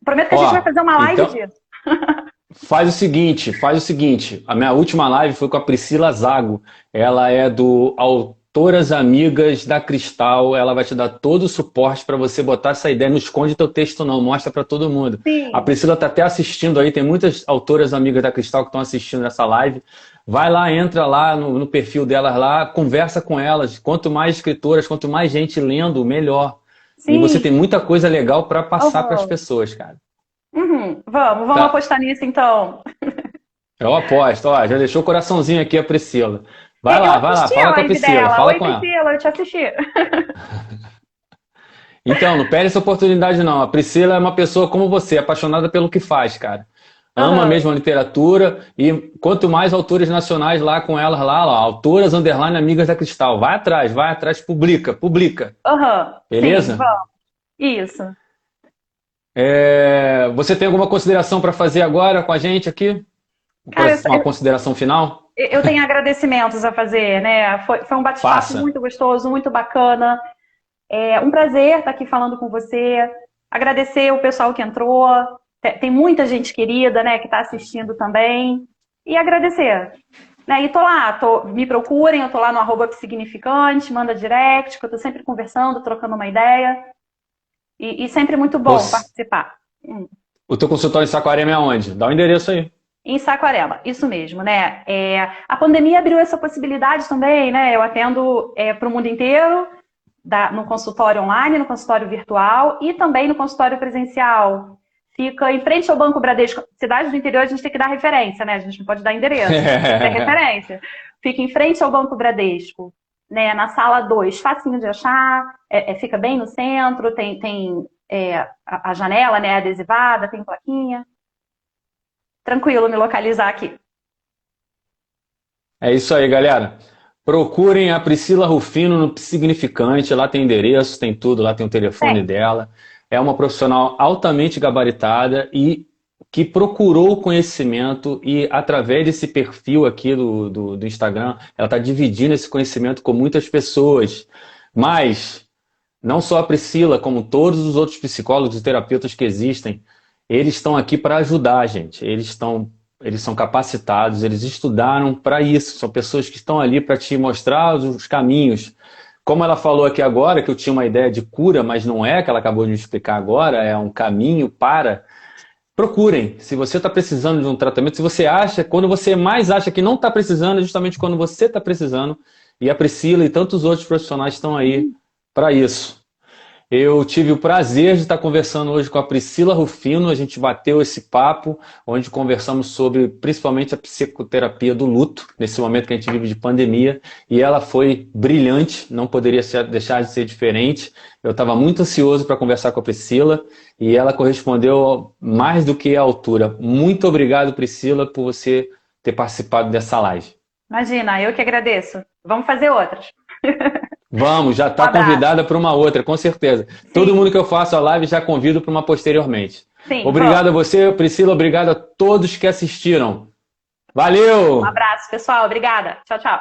S2: Prometo que a gente vai
S1: Ó,
S2: fazer uma live
S1: então,
S2: disso.
S1: faz o seguinte. A minha última live foi com a Priscila Zago. Ela é do Autoras Amigas da Cristal. Ela vai te dar todo o suporte para você botar essa ideia. Não esconde teu texto, não. Mostra para todo mundo. A
S2: Sim,
S1: Priscila está até assistindo aí. Tem muitas autoras amigas da Cristal que estão assistindo essa live. Vai lá, entra lá no perfil delas lá, conversa com elas. Quanto mais escritoras, quanto mais gente lendo, melhor. E você
S2: sim.
S1: tem muita coisa legal para passar para as
S2: Uhum.
S1: pessoas, cara.
S2: Uhum. Vamos
S1: Tá?
S2: apostar nisso então.
S1: Eu aposto, ó, já deixou o coraçãozinho aqui a Priscila.
S2: Eu
S1: Vai lá,
S2: assisti a
S1: fala com a
S2: live
S1: Priscila,
S2: dela.
S1: fala
S2: Oi,
S1: com ela.
S2: Priscila, eu te assisti.
S1: Então, não perde essa oportunidade não. A Priscila é uma pessoa como você, apaixonada pelo que faz, cara. Ama
S2: Aham.
S1: mesmo a literatura e quanto mais autores nacionais lá com elas lá, autoras underline amigas da Cristal. Vai atrás, publica, publica.
S2: Aham. Sim,
S1: Beleza?
S2: vamos. Isso.
S1: Você tem alguma consideração para fazer agora com a gente aqui?
S2: Cara,
S1: Uma consideração final?
S2: eu tenho agradecimentos a fazer, né? Foi um bate-papo
S1: Faça.
S2: muito gostoso, muito bacana. É um prazer estar aqui falando com você. Agradecer o pessoal que entrou. Tem muita gente querida, né, que está assistindo também. E agradecer. Né? E tô lá, me procurem, eu tô lá no @psignificante, manda direct, que eu tô sempre conversando, trocando uma ideia. E sempre muito bom
S1: Você-
S2: participar. Hum.
S1: O teu consultório em Saquarema é onde? Dá o endereço aí.
S2: Em Saquarema, isso mesmo, né? A pandemia abriu essa possibilidade também, né? Eu atendo para o mundo inteiro, no consultório online, no consultório virtual e também no consultório presencial. Fica em frente ao Banco Bradesco. Cidade do interior a gente tem que dar referência, né? A gente não pode dar endereço, a gente tem que ter referência. Fica em frente ao Banco Bradesco, né? Na sala 2, facinho de achar, fica bem no centro, tem a janela, né, adesivada, tem plaquinha. Tranquilo me localizar aqui.
S1: É isso aí, galera. Procurem a Priscila Rufino no Significante. Lá tem endereço, tem tudo, lá tem o telefone
S2: Tem.
S1: dela. É uma profissional altamente gabaritada e que procurou o conhecimento e, através desse perfil aqui do Instagram, ela está dividindo esse conhecimento com muitas pessoas. Mas, não só a Priscila, como todos os outros psicólogos e terapeutas que existem, eles estão aqui para ajudar a gente. Eles são capacitados, eles estudaram para isso. São pessoas que estão ali para te mostrar os caminhos. Como ela falou aqui agora, que eu tinha uma ideia de cura, mas não é, que ela acabou de me explicar agora, é um caminho para. Procurem. Se você está precisando de um tratamento, se você acha, quando você mais acha que não está precisando, é justamente quando você está precisando. E a Priscila e tantos outros profissionais estão aí para isso. Eu tive o prazer de estar conversando hoje com a Priscila Rufino. A gente bateu esse papo, onde conversamos sobre principalmente a psicoterapia do luto, nesse momento que a gente vive de pandemia. E ela foi brilhante, não poderia deixar de ser diferente. Eu estava muito ansioso para conversar com a Priscila e ela correspondeu mais do que à altura. Muito obrigado, Priscila, por você ter participado dessa live.
S2: Imagina, eu que agradeço. Vamos fazer outras.
S1: Vamos, já
S2: Um
S1: está
S2: abraço.
S1: convidada para uma outra, com certeza.
S2: Sim.
S1: Todo mundo que eu faço a live já convido para uma posteriormente.
S2: Sim,
S1: Obrigado
S2: vamos.
S1: a você, Priscila, obrigado a todos que assistiram. Valeu!
S2: Um abraço, pessoal. Obrigada. Tchau, tchau.